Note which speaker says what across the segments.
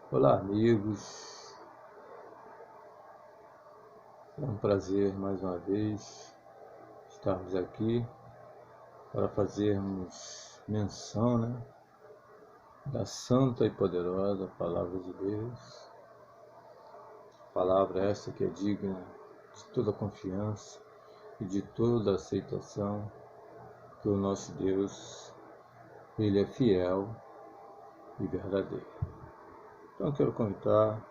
Speaker 1: Olá, amigos. É um prazer mais uma vez estarmos aqui para fazermos menção, da santa e poderosa Palavra de Deus. Palavra essa que é digna de toda confiança e de toda aceitação, que o nosso Deus, Ele é fiel e verdadeiro. Então, quero convidar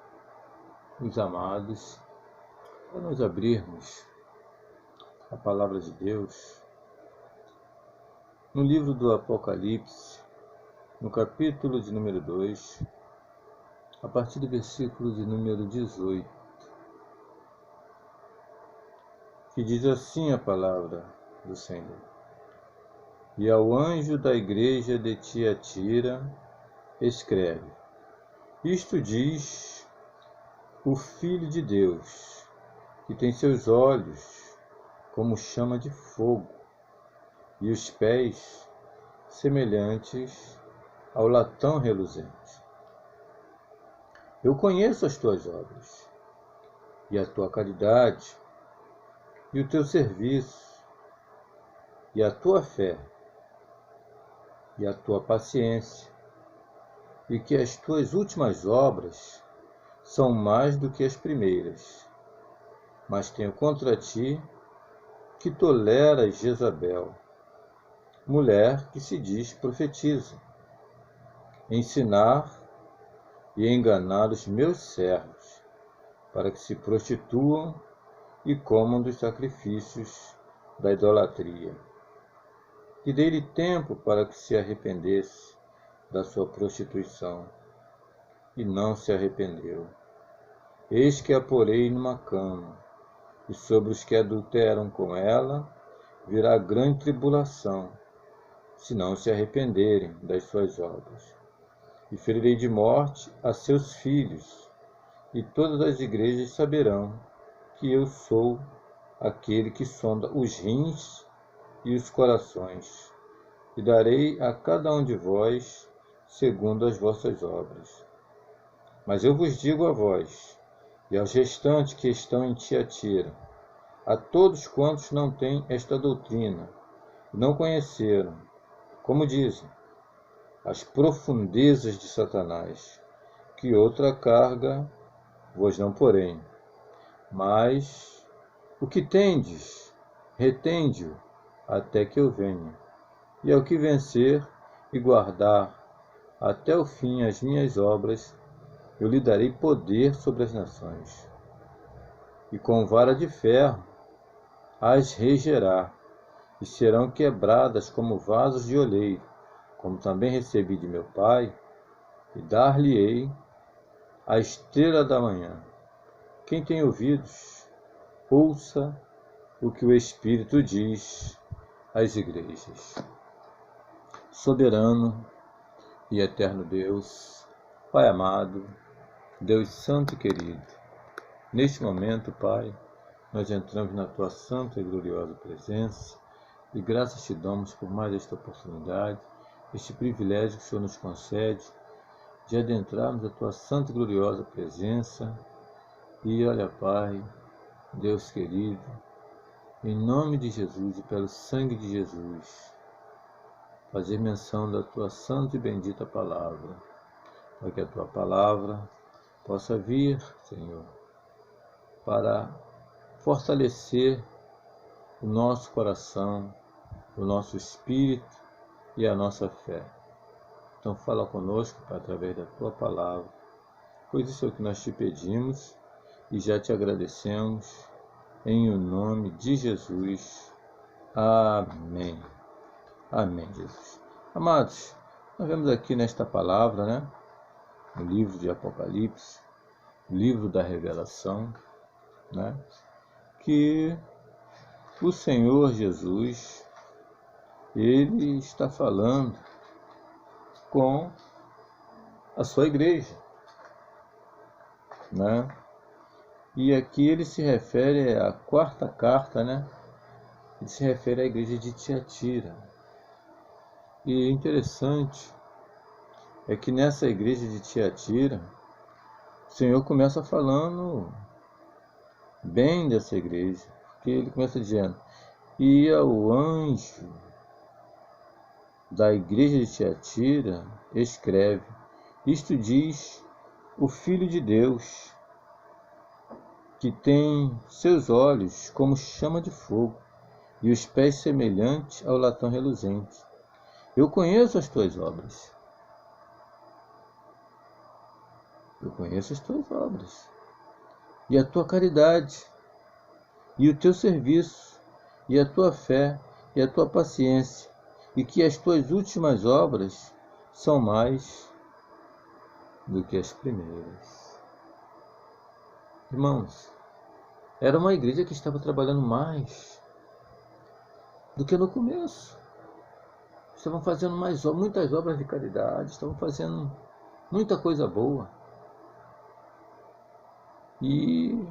Speaker 1: os amados para nós abrirmos a Palavra de Deus no livro do Apocalipse, no capítulo de número 2, a partir do versículo de número 18, que diz assim a palavra do Senhor: E ao anjo da igreja de Tiatira escreve: Isto diz o Filho de Deus, que tem seus olhos como chama de fogo, e os pés semelhantes ao latão reluzente. Eu conheço as tuas obras, e a tua caridade, e o teu serviço, e a tua fé, e a tua paciência, e que as tuas últimas obras são mais do que as primeiras. Mas tenho contra ti que toleras Jezabel, mulher que se diz profetiza, ensinar e enganar os meus servos, para que se prostituam e comam dos sacrifícios da idolatria. E dei-lhe tempo para que se arrependesse da sua prostituição, e não se arrependeu. Eis que a porei numa cama, e sobre os que adulteram com ela virá grande tribulação, se não se arrependerem das suas obras. E ferirei de morte a seus filhos, e todas as igrejas saberão que eu sou aquele que sonda os rins e os corações, e darei a cada um de vós segundo as vossas obras. Mas eu vos digo a vós, e aos restantes que estão em Tiatira, a todos quantos não têm esta doutrina, e não conheceram, como dizem, as profundezas de Satanás, que outra carga vos não porém. Mas o que tendes, retende-o até que eu venha. E ao que vencer e guardar até o fim as minhas obras, eu lhe darei poder sobre as nações. E com vara de ferro as regerá, e serão quebradas como vasos de oleiro, como também recebi de meu Pai, e dar-lhe-ei a estrela da manhã. Quem tem ouvidos, ouça o que o Espírito diz às igrejas. Soberano e eterno Deus, Pai amado, Deus santo e querido, neste momento, Pai, nós entramos na Tua santa e gloriosa presença e graças te damos por mais esta oportunidade, este privilégio que o Senhor nos concede de adentrarmos a Tua santa e gloriosa presença. E olha, Pai, Deus querido, em nome de Jesus e pelo sangue de Jesus, fazer menção da Tua santa e bendita palavra, para que a Tua palavra possa vir, Senhor, para fortalecer o nosso coração, o nosso espírito e a nossa fé. Então fala conosco, Pai, através da Tua palavra, pois isso é o que nós te pedimos e já te agradecemos, em o nome de Jesus. Amém. Amém, Jesus. Amados, nós vemos aqui nesta palavra, no livro de Apocalipse, livro da revelação, que o Senhor Jesus, Ele está falando com a sua igreja, E aqui ele se refere à quarta carta, Ele se refere à igreja de Tiatira. E interessante é que nessa igreja de Tiatira, Senhor começa falando bem dessa igreja, porque ele começa dizendo: e ao anjo da igreja de Tiatira escreve: isto diz o Filho de Deus, que tem seus olhos como chama de fogo e os pés semelhantes ao latão reluzente. Eu conheço as tuas obras. Eu conheço as tuas obras, e a tua caridade, e o teu serviço, e a tua fé, e a tua paciência, e que as tuas últimas obras são mais do que as primeiras. Irmãos, era uma igreja que estava trabalhando mais do que no começo. Estavam fazendo muitas obras de caridade, estavam fazendo muita coisa boa. E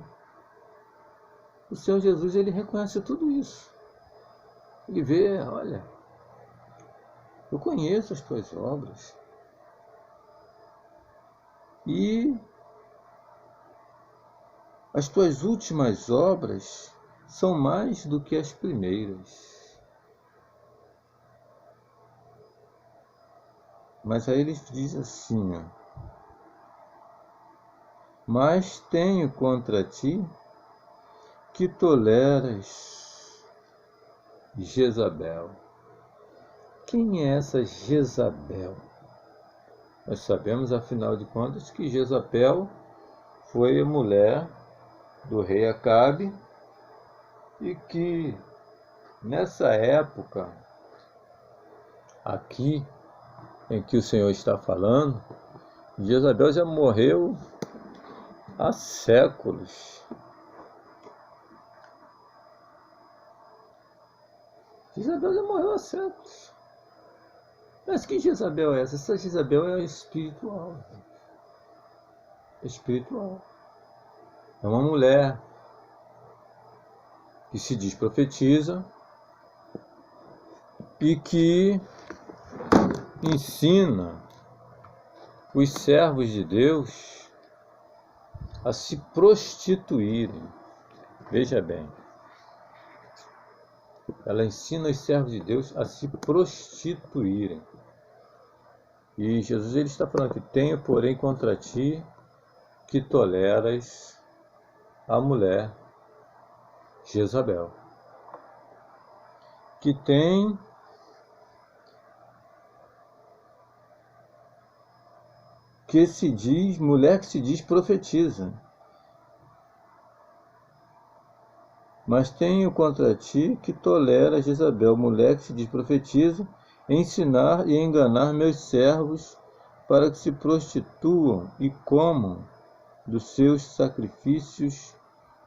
Speaker 1: o Senhor Jesus, ele reconhece tudo isso. Ele vê: olha, eu conheço as tuas obras. E as tuas últimas obras são mais do que as primeiras. Mas aí ele diz assim, ó: mas tenho contra ti que toleras Jezabel. Quem é essa Jezabel? Nós sabemos, afinal de contas, que Jezabel foi a mulher do rei Acabe, e que nessa época aqui em que o Senhor está falando, Jezabel já morreu há séculos. Jezabel já morreu há séculos. Mas que Jezabel é essa? Essa Jezabel é espiritual. É espiritual. É uma mulher que se diz profetiza e que ensina os servos de Deus a se prostituírem. Veja bem, ela ensina os servos de Deus a se prostituírem. E Jesus, ele está falando que tenho, porém, contra ti que toleras a mulher Jezabel, que tem que se diz, mulher que se diz profetiza. Mas tenho contra ti que tolera Jezabel, mulher que se diz profetiza, ensinar e enganar meus servos para que se prostituam e comam dos seus sacrifícios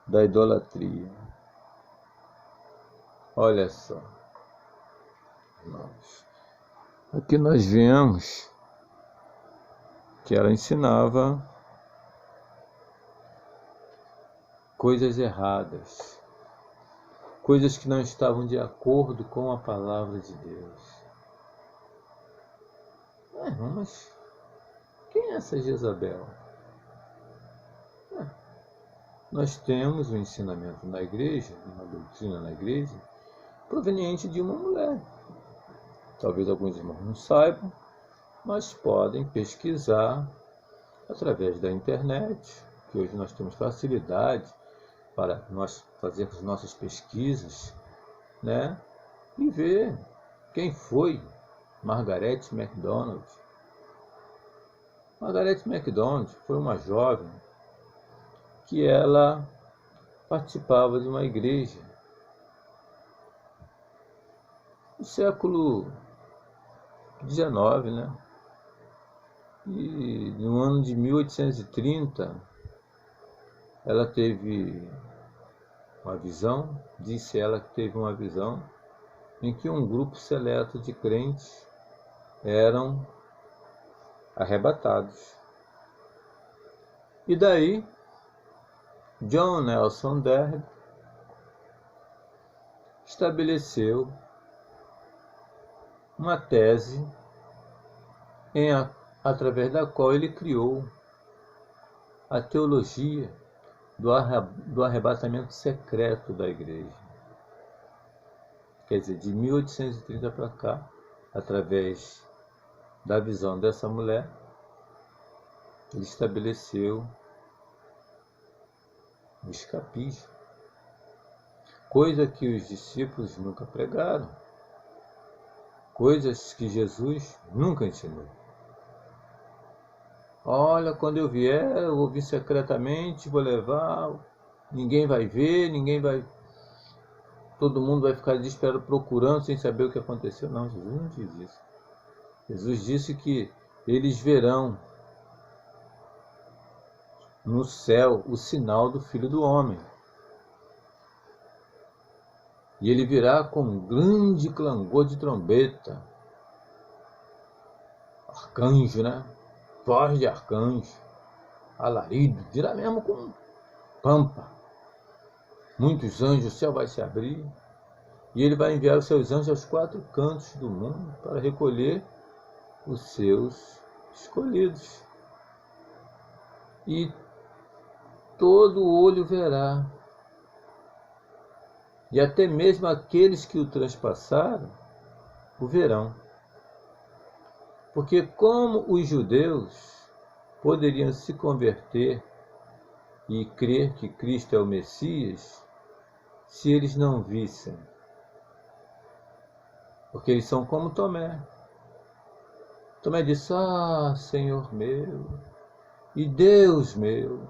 Speaker 1: da idolatria. Olha só, irmãos, aqui nós vemos que ela ensinava coisas erradas, coisas que não estavam de acordo com a palavra de Deus. Mas quem é essa Jezabel? Nós temos um ensinamento na igreja, uma doutrina na igreja, proveniente de uma mulher. Talvez alguns irmãos não saibam, mas podem pesquisar através da internet, que hoje nós temos facilidade para nós fazermos nossas pesquisas, né? E ver quem foi Margaret MacDonald. Margaret MacDonald foi uma jovem que ela participava de uma igreja no século XIX, né? E no ano de 1830, ela teve uma visão, disse ela que teve uma visão, em que um grupo seleto de crentes eram arrebatados. E daí, John Nelson Darby estabeleceu uma tese através da qual ele criou a teologia do arrebatamento secreto da igreja. Quer dizer, de 1830 para cá, através da visão dessa mulher, ele estabeleceu o escapismo, coisa que os discípulos nunca pregaram, coisas que Jesus nunca ensinou. Olha, quando eu vier, eu vou vir secretamente, vou levar, ninguém vai ver, todo mundo vai ficar desesperado procurando sem saber o que aconteceu. Não, Jesus não diz isso. Jesus disse que eles verão no céu o sinal do Filho do Homem. E ele virá com um grande clangor de trombeta. Arcanjo, né? Voz de arcanjo. Alarido. Virá mesmo com pampa. Muitos anjos, o céu vai se abrir. E ele vai enviar os seus anjos aos 4 cantos do mundo para recolher os seus escolhidos. E todo olho verá. E até mesmo aqueles que o transpassaram o verão. Porque como os judeus poderiam se converter e crer que Cristo é o Messias, se eles não vissem? Porque eles são como Tomé. Tomé disse, Senhor meu e Deus meu.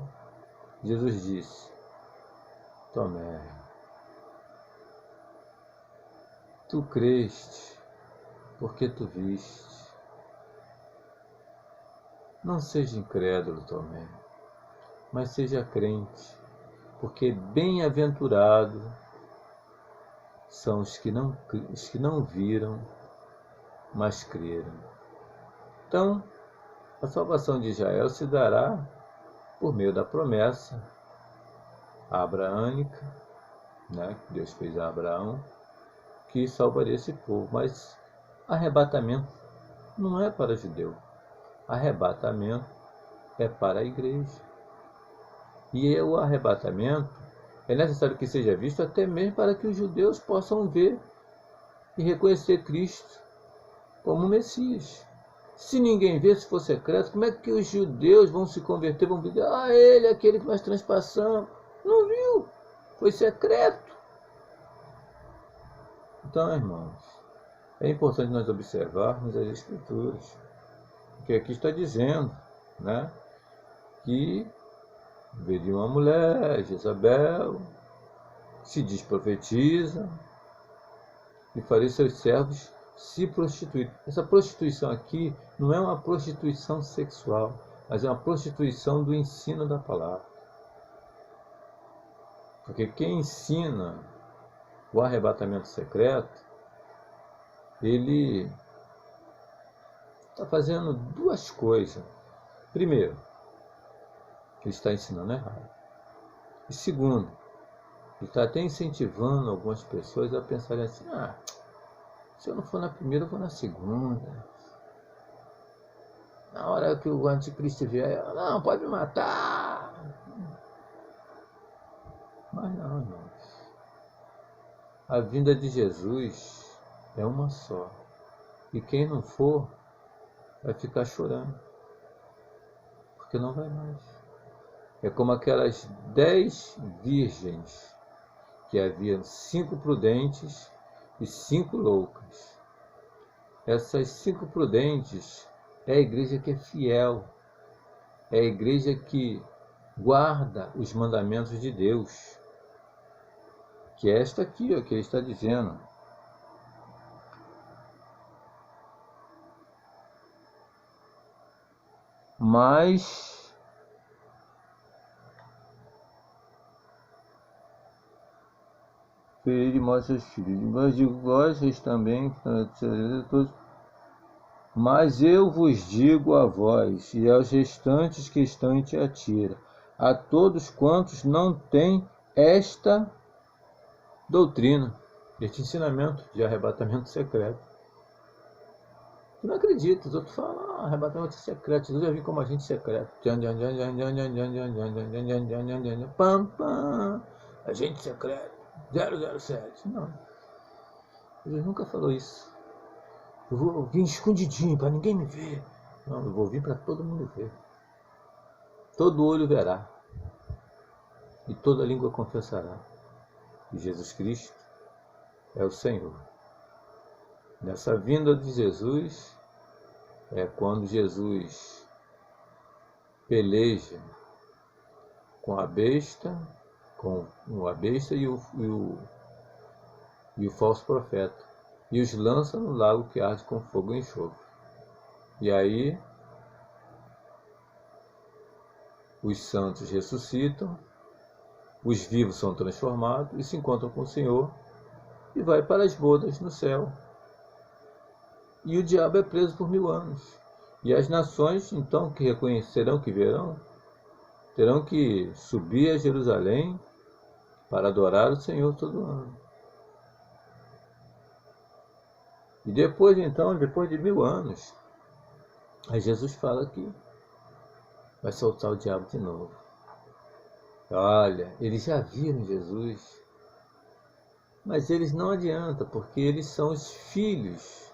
Speaker 1: Jesus disse, Tomé, tu creste porque tu viste. Não seja incrédulo, Tomé, mas seja crente, porque bem-aventurado são os que não viram, mas creram. Então, a salvação de Israel se dará por meio da promessa abraâmica, né, que Deus fez a Abraão, que salvaria esse povo. Mas arrebatamento não é para judeu. Arrebatamento é para a igreja. E o arrebatamento é necessário que seja visto até mesmo para que os judeus possam ver e reconhecer Cristo como Messias. Se ninguém vê, se for secreto, como é que os judeus vão se converter? Vão dizer, ele é aquele que nós transpassamos. Não viu, foi secreto. Então, irmãos, é importante nós observarmos as Escrituras. Porque aqui está dizendo, né, que veio uma mulher, Jezabel, se diz profetiza, e faria seus servos se prostituir. Essa prostituição aqui não é uma prostituição sexual, mas é uma prostituição do ensino da palavra. Porque quem ensina o arrebatamento secreto, ele está fazendo 2 coisas. Primeiro, ele está ensinando errado. E segundo, ele está até incentivando algumas pessoas a pensarem assim, se eu não for na primeira, eu vou na segunda. Na hora que o anticristo vier, não, pode me matar. Mas não, irmãos. A vinda de Jesus é uma só. E quem não for, vai ficar chorando. Porque não vai mais. É como aquelas 10 virgens, que haviam 5 prudentes e 5 loucas. Essas 5 prudentes é a igreja que é fiel, é a igreja que guarda os mandamentos de Deus, que é esta aqui, que ele está dizendo. Mas ele mostra os filhos. Mas digo vós também, mas eu vos digo a vós e aos restantes que estão em Tiatira, a todos quantos não têm esta doutrina, este ensinamento de arrebatamento secreto. Tu não acredita, os outros falam, arrebatamento secreto, Jesus vai vir como agente secreto. Pam, pam, agente secreto, 007. Não, Jesus nunca falou isso. Eu vou vir escondidinho para ninguém me ver. Não, eu vou vir para todo mundo ver. Todo olho verá e toda língua confessará que Jesus Cristo é o Senhor. Nessa vinda de Jesus é quando Jesus peleja com a besta, e o falso profeta, e os lança no lago que arde com fogo e enxofre. E aí os santos ressuscitam, os vivos são transformados e se encontram com o Senhor e vai para as bodas no céu. E o diabo é preso por 1000 anos. E as nações, então, que reconhecerão, que verão, terão que subir a Jerusalém para adorar o Senhor todo ano. E depois, então, depois de 1000 anos, aí Jesus fala que vai soltar o diabo de novo. Olha, eles já viram Jesus, mas eles não adiantam, porque eles são os filhos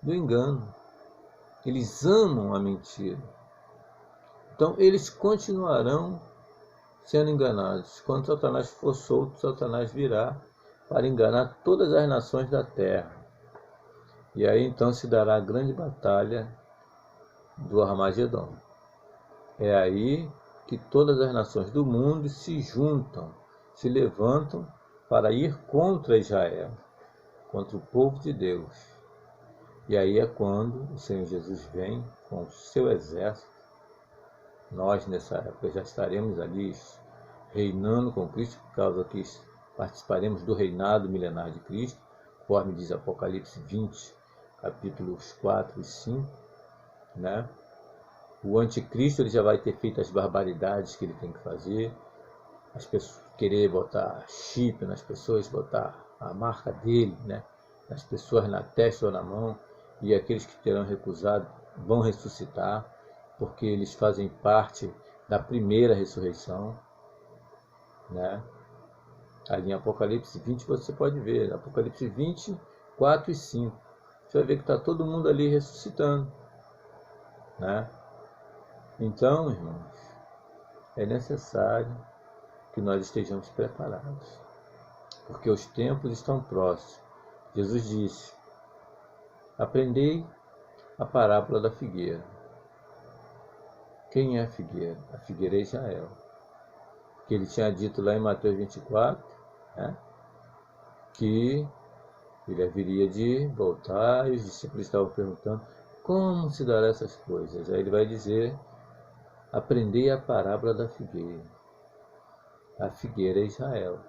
Speaker 1: do engano. Eles amam a mentira. Então, eles continuarão sendo enganados. Quando Satanás for solto, Satanás virá para enganar todas as nações da terra. E aí, então, se dará a grande batalha do Armagedon. É aí que todas as nações do mundo se juntam, se levantam para ir contra Israel, contra o povo de Deus. E aí é quando o Senhor Jesus vem com o seu exército. Nós, nessa época, já estaremos ali reinando com Cristo, por causa que participaremos do reinado milenar de Cristo, conforme diz Apocalipse 20, capítulos 4 e 5. Né? O anticristo ele já vai ter feito as barbaridades que ele tem que fazer, as pessoas querer botar chip nas pessoas, botar a marca dele, né, nas pessoas na testa ou na mão, e aqueles que terão recusado vão ressuscitar, porque eles fazem parte da primeira ressurreição, né? Ali em Apocalipse 20 você pode ver, Apocalipse 20, 4 e 5, você vai ver que está todo mundo ali ressuscitando, né? Então, irmãos, é necessário que nós estejamos preparados, porque os tempos estão próximos. Jesus disse: aprendei a parábola da figueira. Quem é a figueira? A figueira é Israel. Que ele tinha dito lá em Mateus 24, né, que ele haveria de voltar, e os discípulos estavam perguntando como se darão essas coisas. Aí ele vai dizer: aprendei a parábola da figueira. A figueira é Israel.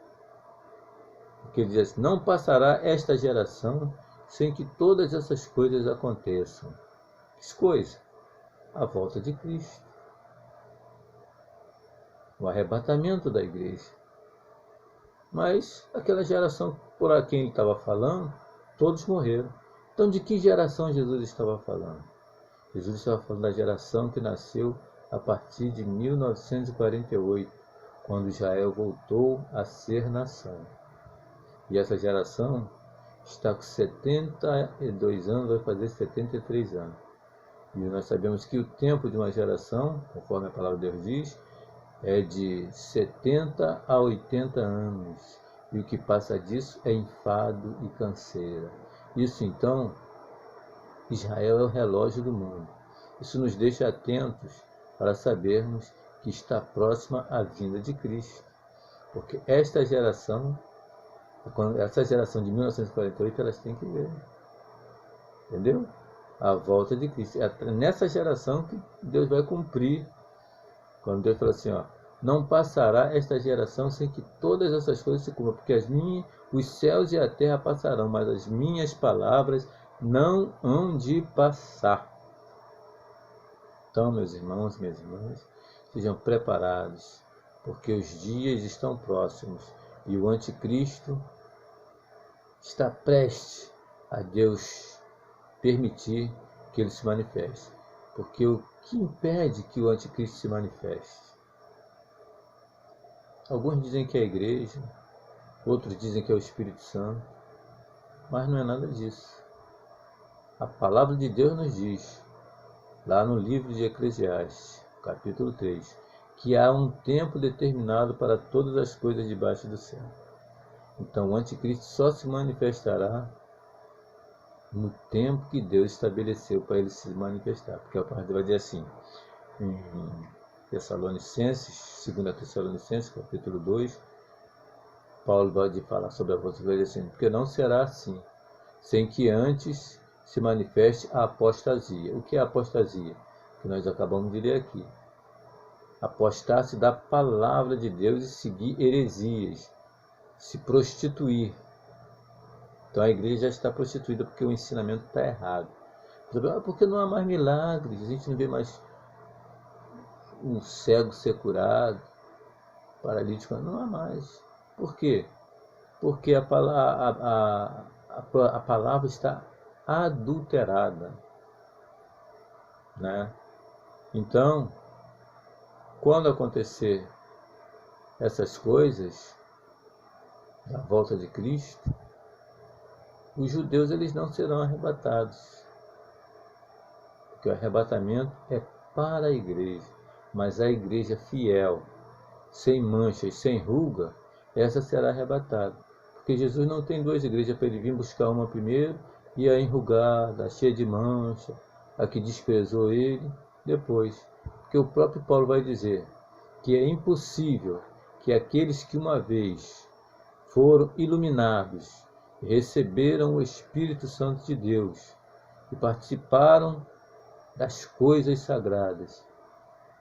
Speaker 1: Porque ele diz assim: não passará esta geração sem que todas essas coisas aconteçam. Que coisa? A volta de Cristo. O arrebatamento da igreja. Mas aquela geração por quem ele estava falando, todos morreram. Então de que geração Jesus estava falando? Jesus estava falando da geração que nasceu a partir de 1948, quando Israel voltou a ser nação. E essa geração está com 72 anos, vai fazer 73 anos. E nós sabemos que o tempo de uma geração, conforme a palavra de Deus diz, é de 70 a 80 anos. E o que passa disso é enfado e canseira. Isso então, Israel é o relógio do mundo. Isso nos deixa atentos para sabermos que está próxima a vinda de Cristo. Porque essa geração de 1948, elas têm que ver. Entendeu? A volta de Cristo. É nessa geração que Deus vai cumprir. Quando Deus fala assim, ó, não passará esta geração sem que todas essas coisas se cumpram, porque os céus e a terra passarão, mas as minhas palavras não hão de passar. Então, meus irmãos, minhas irmãs, sejam preparados, porque os dias estão próximos e o anticristo está prestes a Deus permitir que ele se manifeste. Porque o que impede que o anticristo se manifeste? Alguns dizem que é a igreja, outros dizem que é o Espírito Santo, mas não é nada disso. A palavra de Deus nos diz, lá no livro de Eclesiastes, capítulo 3, que há um tempo determinado para todas as coisas debaixo do céu. Então o anticristo só se manifestará no tempo que Deus estabeleceu para ele se manifestar. Porque a palavra vai dizer assim, em Tessalonicenses, 2 Tessalonicenses, capítulo 2, Paulo vai falar sobre a vossa vai dizer assim, porque não será assim, sem que antes se manifeste a apostasia. O que é a apostasia? Que nós acabamos de ler aqui. Apostar-se da palavra de Deus e seguir heresias, se prostituir. Então a igreja já está prostituída porque o ensinamento está errado. Porque não há mais milagres, a gente não vê mais um cego ser curado, paralítico, não há mais. Por quê? Porque a palavra está adulterada, né? Então, quando acontecer essas coisas, a volta de Cristo, os judeus eles não serão arrebatados, porque o arrebatamento é para a igreja, mas a igreja fiel, sem manchas, sem ruga, essa será arrebatada, porque Jesus não tem duas igrejas para ele vir buscar uma primeiro e a enrugada, cheia de mancha, a que desprezou ele depois, porque o próprio Paulo vai dizer que é impossível que aqueles que uma vez foram iluminados, receberam o Espírito Santo de Deus e participaram das coisas sagradas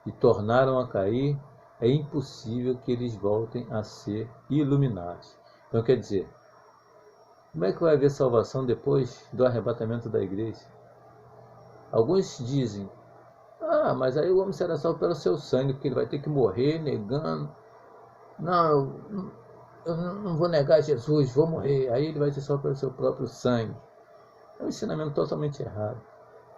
Speaker 1: e tornaram a cair, é impossível que eles voltem a ser iluminados. Então quer dizer, como é que vai haver salvação depois do arrebatamento da igreja? Alguns dizem, mas aí o homem será salvo pelo seu sangue, porque ele vai ter que morrer negando. Não, eu não vou negar Jesus, vou morrer. Aí ele vai ser salvo pelo seu próprio sangue. É um ensinamento totalmente errado.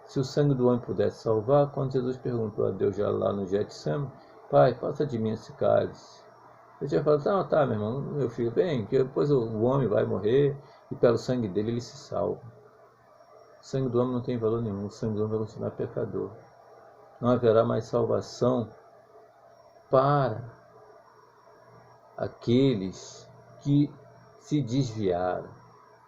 Speaker 1: Se o sangue do homem pudesse salvar, quando Jesus perguntou a Deus já lá no Getsemane, Pai, passa de mim esse cálice. Ele tinha falado, tá, meu irmão, meu filho, bem, que depois o homem vai morrer e pelo sangue dele ele se salva. O sangue do homem não tem valor nenhum, o sangue do homem vai continuar pecador. Não haverá mais salvação para aqueles que se desviaram,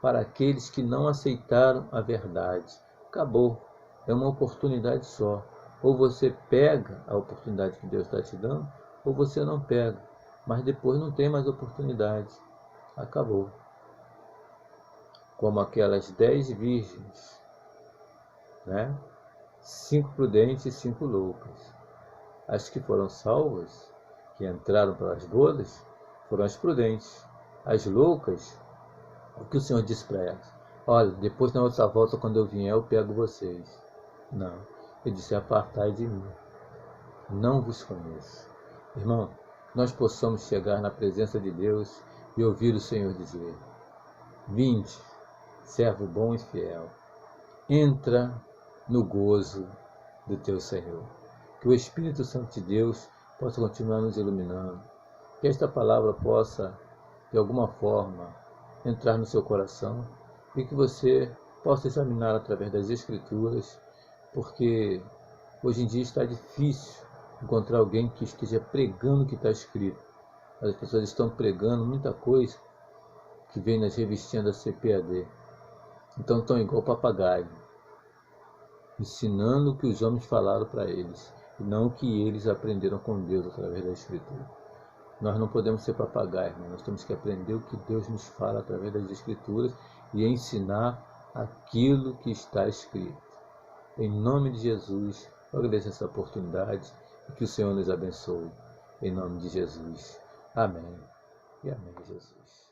Speaker 1: para aqueles que não aceitaram a verdade. Acabou. É uma oportunidade só. Ou você pega a oportunidade que Deus está te dando, ou você não pega. Mas depois não tem mais oportunidade. Acabou. Como aquelas 10 virgens, né? 5 prudentes e 5 loucas. As que foram salvas, que entraram pelas bodas, foram as prudentes. As loucas, o que o Senhor disse para elas? Olha, depois na outra volta, quando eu vier, eu pego vocês. Não, ele disse, apartai de mim, não vos conheço. Irmão, nós possamos chegar na presença de Deus e ouvir o Senhor dizer, vinde, servo bom e fiel, entra no gozo do teu Senhor. Que o Espírito Santo de Deus possa continuar nos iluminando, que esta palavra possa, de alguma forma, entrar no seu coração e que você possa examinar através das Escrituras, porque hoje em dia está difícil encontrar alguém que esteja pregando o que está escrito. As pessoas estão pregando muita coisa que vem nas revistinhas da CPAD. Então estão igual papagaio, ensinando o que os homens falaram para eles, e não o que eles aprenderam com Deus através da Escritura. Nós não podemos ser papagaios, nós temos que aprender o que Deus nos fala através das Escrituras e ensinar aquilo que está escrito. Em nome de Jesus, eu agradeço essa oportunidade e que o Senhor nos abençoe. Em nome de Jesus. Amém. E amém, Jesus.